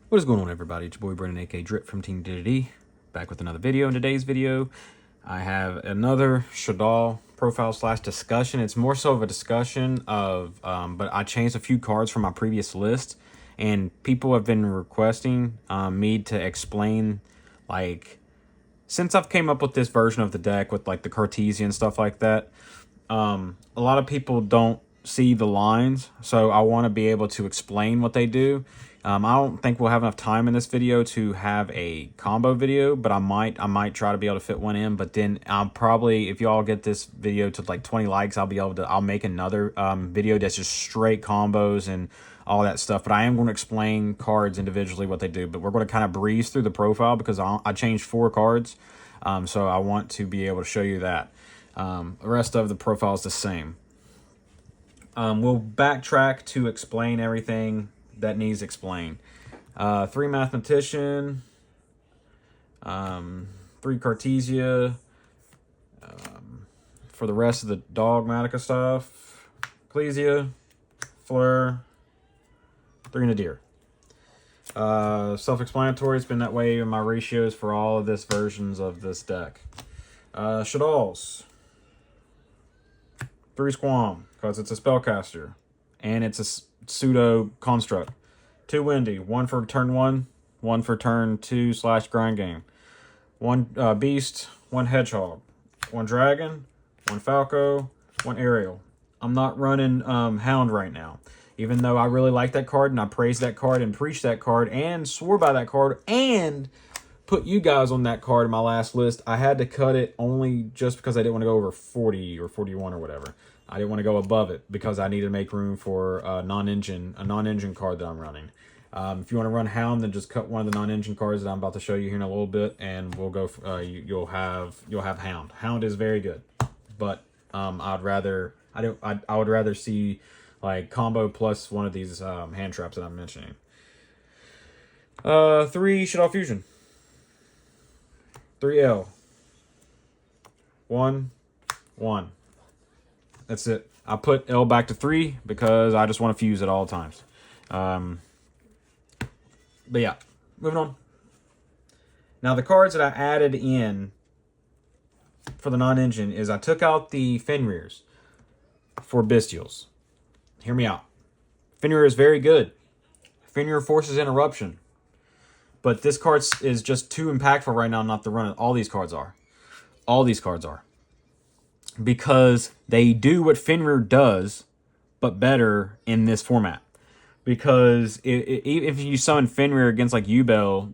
What is going on, everybody? It's your boy Brennan, aka Drip from Team D.D.D, back with another video. In today's video, I have another SHADDOLL profile / discussion. It's more so of a discussion of, but I changed a few cards from my previous list, and people have been requesting me to explain, like, since I've came up with this version of the deck with like the Cartesian stuff like that. A lot of people don't see the lines, so I want to be able to explain what they do. I don't think we'll have enough time in this video to have a combo video, but I might try to be able to fit one in. But then I'll probably, if y'all get this video to like 20 likes, I'll make another video that's just straight combos and all that stuff. But I am going to explain cards individually what they do. But we're going to kind of breeze through the profile because I changed 4 cards, so I want to be able to show you that. The rest of the profile is the same. We'll backtrack to explain everything that needs explained. 3 mathematician, 3 Cartesia. For the rest of the dogmatica stuff, Ecclesia, Fleur, 3 Nadir. Self-explanatory. It's been that way in my ratios for all of this versions of this deck. SHADDOLLs. 3 Squam, because it's a spellcaster, and it's a pseudo construct. 2 Windy, 1 for turn 1, 1 for turn 2 / grind game. 1 Beast, 1 Hedgehog, 1 Dragon, 1 Falco, 1 Aerial. I'm not running Hound right now, even though I really like that card and I praised that card and preached that card and swore by that card and put you guys on that card in my last list. I had to cut it only just because I didn't want to go over 40 or 41 or whatever. I didn't want to go above it because I needed to make room for a non-engine card that I'm running. If you want to run Hound, then just cut one of the non-engine cards that I'm about to show you here in a little bit, and we'll go. You'll have Hound. Hound is very good, but I would rather see like combo plus one of these hand traps that I'm mentioning. 3 SHADDOLL Fusion. 3L. 1, 1. That's it. I put L back to 3 because I just want to fuse at all times. But yeah, moving on. Now the cards that I added in for the non-engine is I took out the Fenrir's for Bestials. Hear me out. Fenrir is very good. Fenrir forces interruption. But this card is just too impactful right now not to run it. All these cards are. All these cards are. Because they do what Fenrir does, but better in this format. Because if you summon Fenrir against like Yubel,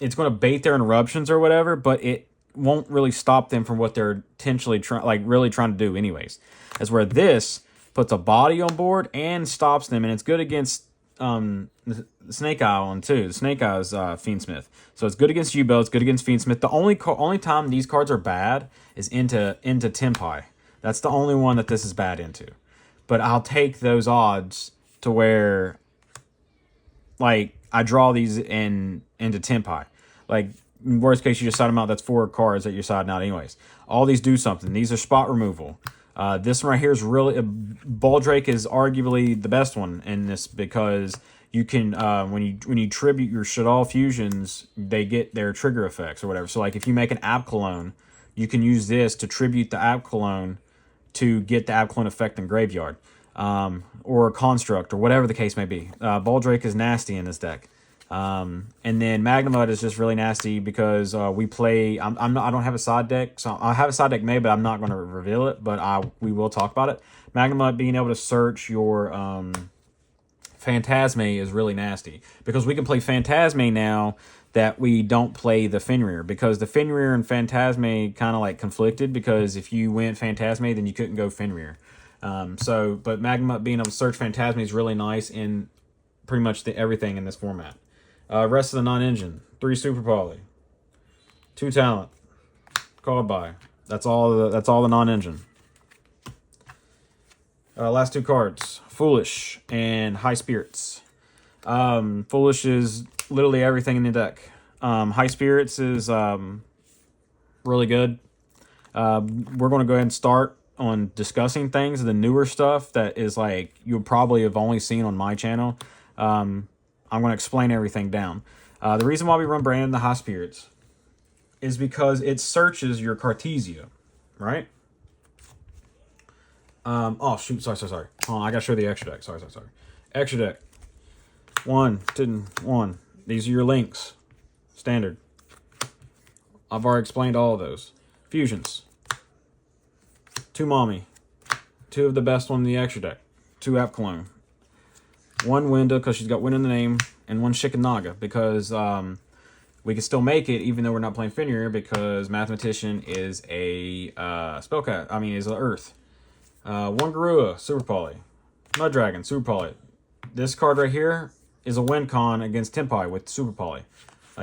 it's going to bait their interruptions or whatever, but it won't really stop them from what they're intentionally really trying to do anyways. As where this puts a body on board and stops them, and it's good against the Snake Eye one too. The Snake Eye is Fiendsmith, so it's good against Yubel. It's good against Fiendsmith. The only time these cards are bad is into Tempai. That's the only one that this is bad into. But I'll take those odds to where, like, I draw these into Tempai. Like, in worst case, you just side them out. That's 4 cards that you're siding out anyways. All these do something. These are spot removal. This one right here is really... Baldrake is arguably the best one in this because you can... when you tribute your SHADDOLL fusions, they get their trigger effects or whatever. So, like, if you make an App Cologne, you can use this to tribute the App Cologne to get the App Cologne effect in Graveyard. Or a Construct, or whatever the case may be. Baldrake is nasty in this deck. And then Magnemite is just really nasty because we play... I don't have a side deck, so I have a side deck made, but I'm not going to reveal it, but we will talk about it. Magnemite being able to search your Phantasme is really nasty because we can play Phantasme now that we don't play the Fenrir, because the Fenrir and Phantasme kind of like conflicted, because if you went Phantasme, then you couldn't go Fenrir. But Magma being able to search Phantasme is really nice in pretty much everything in this format. Rest of the non-engine, 3 Super Poly, 2 Talent, called by. That's all the non-engine. Last 2 cards, Foolish and High Spirits. Foolish is literally everything in the deck. High Spirits is really good. We're going to go ahead and start on discussing things, the newer stuff that is like you'll probably have only seen on my channel. I'm going to explain everything down. The reason why we run Brandon the High Spirits is because it searches your Cartesia, right? Oh, shoot. Sorry. Hold on, I got to show the extra deck. Sorry. Extra deck. 1, 2, 1. These are your links. Standard. I've already explained all of those. Fusions. 2 Mommy. 2 of the best one in the extra deck. 2 App Clone. 1 Winda, because she's got Wind in the name. And 1 Shikanaga, because we can still make it, even though we're not playing Fenrir, because Mathematician is a spellcast. I mean, is an Earth. 1 Garua, Super Poly. Mud Dragon, Super Poly. This card right here is a win con against Tempai with Super Poly.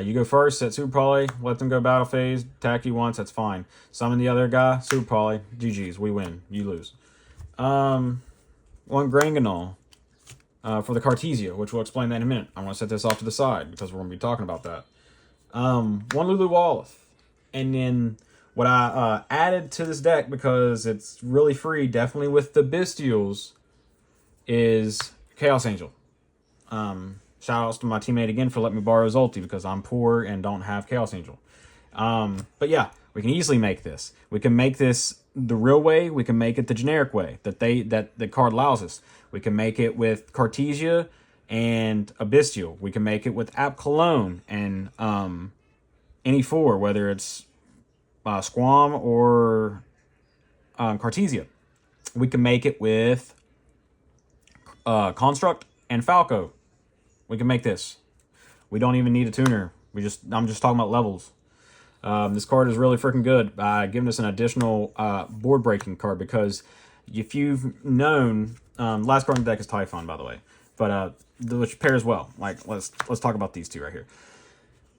You go first, set Super Poly, let them go battle phase, attack you once, that's fine. Summon the other guy, Super Poly, GG's, we win, you lose. 1 Granganol for the Cartesia, which we'll explain that in a minute. I'm going to set this off to the side because we're going to be talking about that. 1 Lulu Walleth. And then what I added to this deck, because it's really free, definitely with the Bestials, is Chaos Angel. Shout outs to my teammate again for letting me borrow his ulti, because I'm poor and don't have Chaos Angel. But yeah, we can easily make this. We can make this the real way. We can make it the generic way that the card allows us. We can make it with Cartesia and a Bestial. We can make it with App Cologne and any 4, whether it's Squam or Cartesia. We can make it with Construct and Falco. We can make this. We don't even need a tuner. I'm just talking about levels. This card is really freaking good by giving us an additional board breaking card, because if you've known, last card in the deck is Typhon, by the way, but which pairs well. Like let's talk about these 2 right here.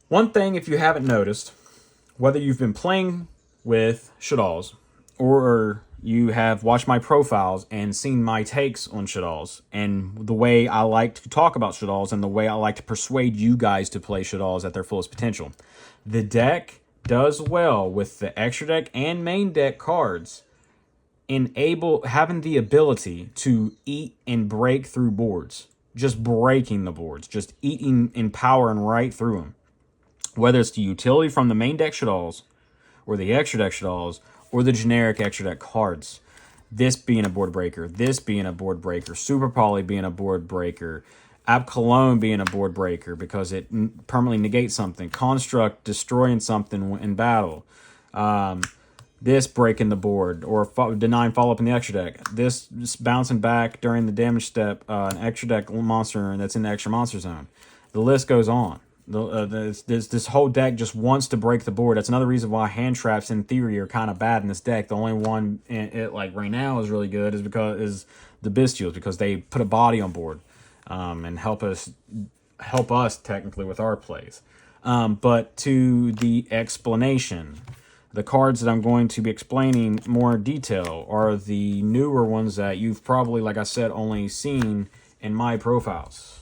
One thing, if you haven't noticed, whether you've been playing with Shaddolls or you have watched my profiles and seen my takes on Shaddolls and the way I like to talk about Shaddolls and the way I like to persuade you guys to play Shaddolls at their fullest potential, the deck does well with the extra deck and main deck cards having the ability to eat and break through boards. Just breaking the boards. Just eating and powering right through them. Whether it's the utility from the main deck Shaddolls or the extra deck Shaddolls or the generic extra deck cards. This being a board breaker. This being a board breaker. Super Poly being a board breaker. App Cologne being a board breaker because it permanently negates something. Construct destroying something in battle. This breaking the board or denying follow-up in the extra deck. This bouncing back during the damage step, an extra deck monster that's in the extra monster zone. The list goes on. This whole deck just wants to break the board. That's another reason why hand traps in theory are kind of bad in this deck. The only one like right now is really good is the Bestials, because they put a body on board and help us technically with our plays. But to the explanation, the cards that I'm going to be explaining more in detail are the newer ones that you've probably, like I said, only seen in my profiles.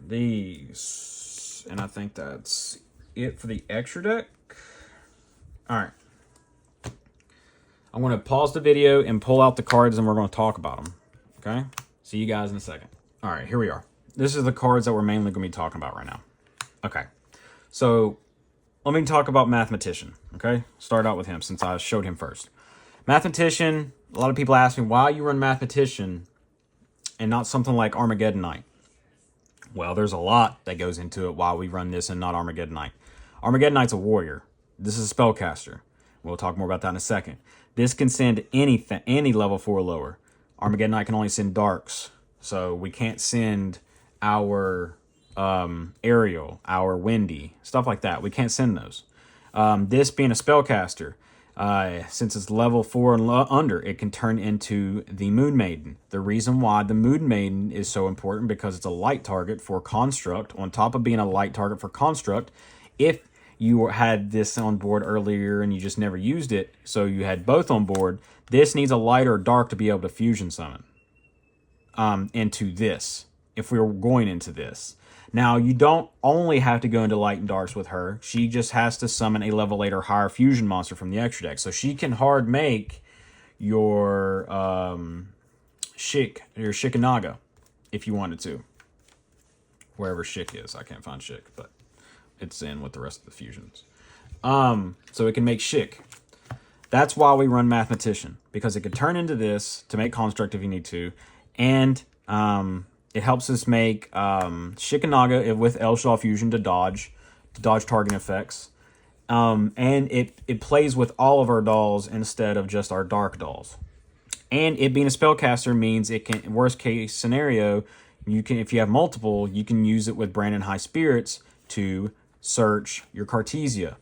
These, and I think that's it for the extra deck. All right. I'm going to pause the video and pull out the cards and we're going to talk about them. Okay? See you guys in a second. All right, here we are. This is the cards that we're mainly going to be talking about right now. Okay. So let me talk about Mathematician. Okay? Start out with him since I showed him first. Mathematician, a lot of people ask me why you run Mathematician and not something like Armageddon Knight. Well, there's a lot that goes into it why we run this and not Armageddon Knight. Armageddon Knight's a warrior. This is a spellcaster. We'll talk more about that in a second. This can send any level 4 or lower. Armageddon Knight can only send darks. So we can't send our aerial, our windy, stuff like that. We can't send those. This being a spellcaster, since it's level 4 and under, it can turn into the Moon Maiden. The reason why the Moon Maiden is so important, because it's a light target for Construct. On top of being a light target for Construct, if you had this on board earlier and you just never used it, so you had both on board, this needs a light or dark to be able to fusion summon into this, if we were going into this. Now, you don't only have to go into light and darks with her. She just has to summon a level 8 or higher fusion monster from the extra deck. So she can hard make your Shikanaga. if you wanted to. Wherever Schick is. I can't find Schick, but it's in with the rest of the fusions. So it can make Schick. That's why we run Mathematician, because it could turn into this to make Construct if you need to, and it helps us make Schick and Naga with El Shaddol Fusion to dodge target effects, and it plays with all of our dolls instead of just our dark dolls. And it being a spellcaster means it can, worst case scenario, you can, if you have multiple, you can use it with Brandon High Spirits to search your Cartesia.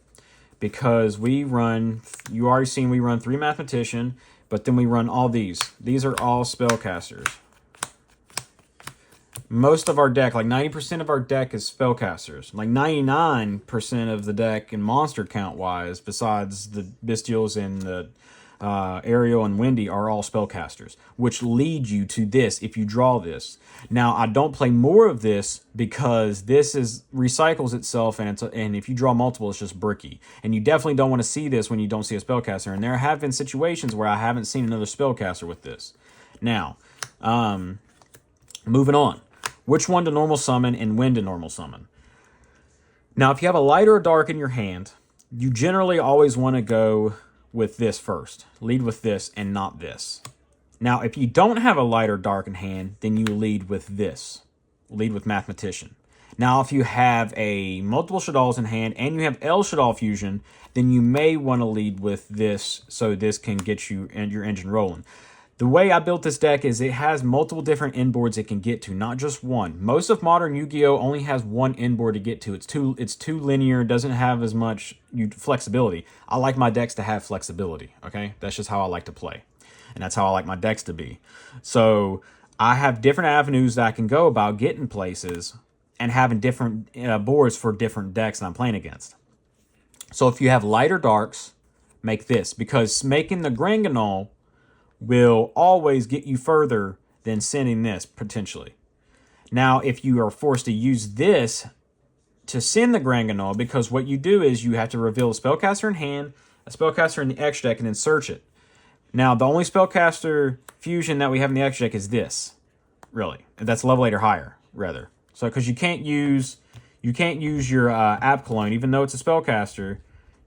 Because we run, you already seen we run 3 Mathematician, but then we run all these. These are all spellcasters. Most of our deck, like 90% of our deck is spellcasters. Like 99% of the deck in monster count wise, besides the Bestials and the Ariel and Wendy, are all spellcasters, which lead you to this if you draw this. Now, I don't play more of this because this recycles itself, and if you draw multiple, it's just bricky. And you definitely don't want to see this when you don't see a spellcaster. And there have been situations where I haven't seen another spellcaster with this. Now, moving on. Which one to normal summon and when to normal summon? Now, if you have a light or a dark in your hand, you generally always want to go with this first. Lead with this and not this. Now, if you don't have a light or dark in hand, then you lead with this. Lead with Mathematician. Now, if you have a multiple Shaddolls in hand and you have El Shaddol Fusion, then you may want to lead with this so this can get you and your engine rolling. The way I built this deck is it has multiple different inboards it can get to, not just one. Most of modern Yu-Gi-Oh! Only has one inboard to get to. It's too linear, doesn't have as much flexibility. I like my decks to have flexibility, okay? That's just how I like to play. And that's how I like my decks to be. So I have different avenues that I can go about getting places and having different boards for different decks that I'm playing against. So if you have light or darks, make this. Because making the Granganol will always get you further than sending this, potentially. Now, if you are forced to use this to send the Granganol, because what you do is you have to reveal a spellcaster in hand, a spellcaster in the extra deck, and then search it. Now, the only spellcaster fusion that we have in the extra deck is this, really. That's level 8 or higher, rather. So, because you can't use your App Cologne, even though it's a spellcaster,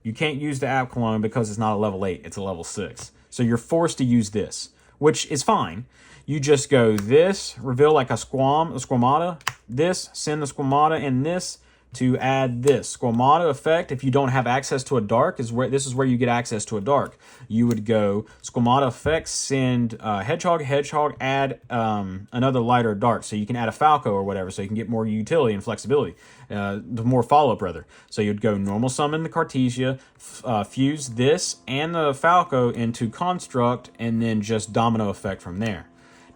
you can't use the App Cologne because it's not a level 8, it's a level 6. So you're forced to use this, which is fine. You just go this, reveal like a Squamata, this, send the Squamata, and this to add this. Squamata effect, if you don't have access to a dark, this is where you get access to a dark. You would go Squamata effect, send Hedgehog, add another light or dark. So you can add a Falco or whatever, so you can get more utility and flexibility. The more follow-up, rather. So you'd go normal summon the Cartesia, fuse this and the Falco into Construct, and then just domino effect from there.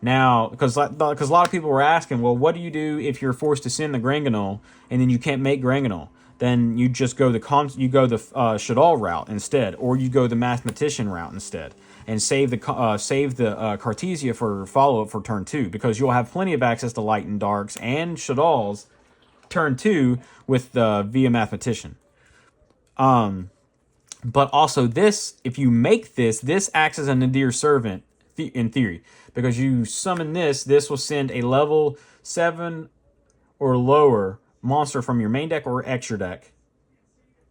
Now, because a lot of people were asking, well, what do you do if you're forced to send the Granganol and then you can't make Granganol? Then you just go the Shaddol route instead, or you go the Mathematician route instead, and save the Cartesia for follow-up for turn 2, because you'll have plenty of access to light and darks and Shaddolls turn 2 with via Mathematician. But also this, if you make this acts as a Nadir Servant in theory, because you summon this will send a level 7 or lower monster from your main deck or extra deck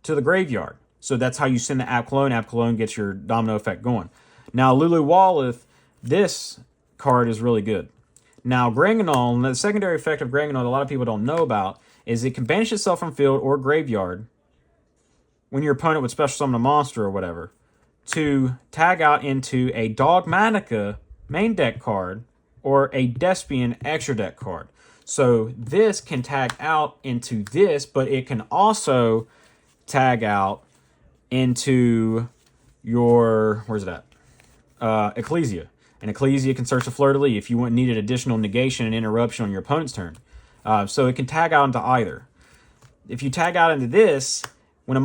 to the graveyard. So that's how you send the App Cologne. App Cologne gets your domino effect going. Now, Lulu Walleth, this card is really good. Now, Granganol, the secondary effect of Granganol that a lot of people don't know about is it can banish itself from field or graveyard when your opponent would special summon a monster or whatever to tag out into a Dogmatika main deck card or a Despian extra deck card. So this can tag out into this, but it can also tag out into your, where's it at? Ecclesia. And Ecclesia can search the fleur-de-lis if you needed additional negation and interruption on your opponent's turn. So it can tag out into either. If you tag out into this, if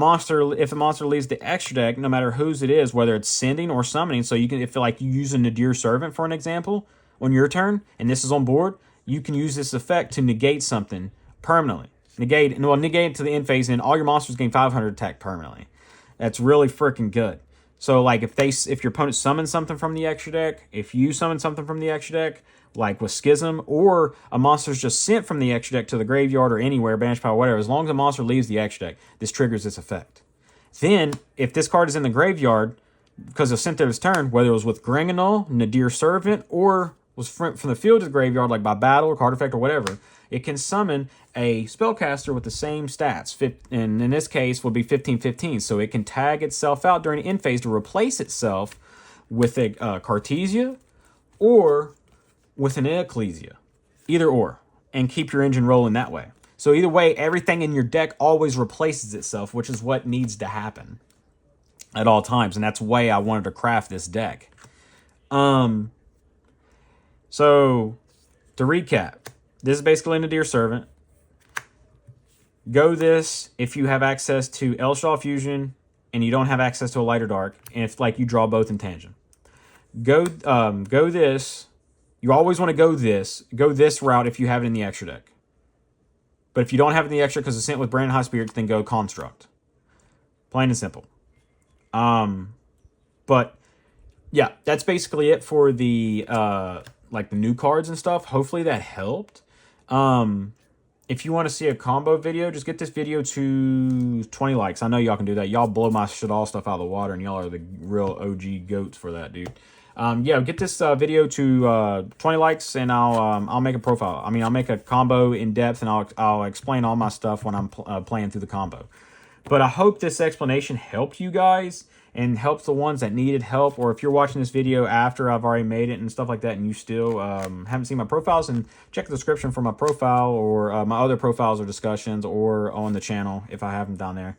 a monster leaves the extra deck, no matter whose it is, whether it's sending or summoning, so you can, if like you use a Nadir Servant for an example on your turn, and this is on board, you can use this effect to negate something permanently. Negate it to the end phase, and all your monsters gain 500 attack permanently. That's really freaking good. So like if your opponent summons something from the extra deck, if you summon something from the extra deck, like with Schism, or a monster's just sent from the extra deck to the graveyard or anywhere, banish pile, whatever, as long as a monster leaves the extra deck, this triggers this effect. Then, if this card is in the graveyard, because it was sent to its turn, whether it was with Granganol, Nadir Servant, or was from the field to the graveyard, like by battle or card effect or whatever, it can summon a spellcaster with the same stats, and in this case will be 15/15. So it can tag itself out during the end phase to replace itself with a Cartesia or with an Ecclesia, either or, and keep your engine rolling that way. So either way, everything in your deck always replaces itself, which is what needs to happen at all times, and that's the way I wanted to craft this deck. So to recap, this is basically Nadir Servant. Go this if you have access to Elshaw Fusion and you don't have access to a light or dark, and if like you draw both in tangent. Go this. You always want to go this route if you have it in the extra deck. But if you don't have it in the extra because it's sent with Brand High Spirits, then go Construct. Plain and simple. But yeah, that's basically it for the like the new cards and stuff. Hopefully that helped. If you want to see a combo video, just get this video to 20 likes. I know y'all can do that. Y'all blow my Shaddol stuff out of the water, and y'all are the real OG goats for that, dude. Yeah, get this video to 20 likes, and I'll make a profile. I mean, I'll make a combo in depth, and I'll explain all my stuff when I'm playing through the combo. But I hope this explanation helped you guys and helps the ones that needed help. Or if you're watching this video after I've already made it and stuff like that, and you still haven't seen my profiles, and check the description for my profile or my other profiles or discussions, or on the channel if I have them down there.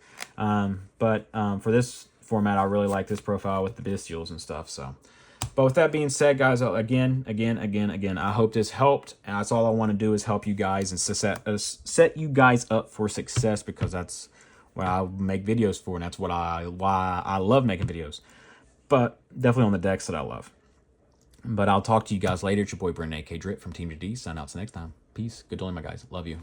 But for this format, I really like this profile with the bestials and stuff. So. But with that being said, guys, again, I hope this helped. And that's all I want to do is help you guys and set you guys up for success, because that's what I make videos for, and that's why I love making videos. But definitely on the decks that I love. But I'll talk to you guys later. It's your boy Brendan, a.k.a. Drip from Team D.D. Sign out till next time. Peace. Good dealing, my guys. Love you.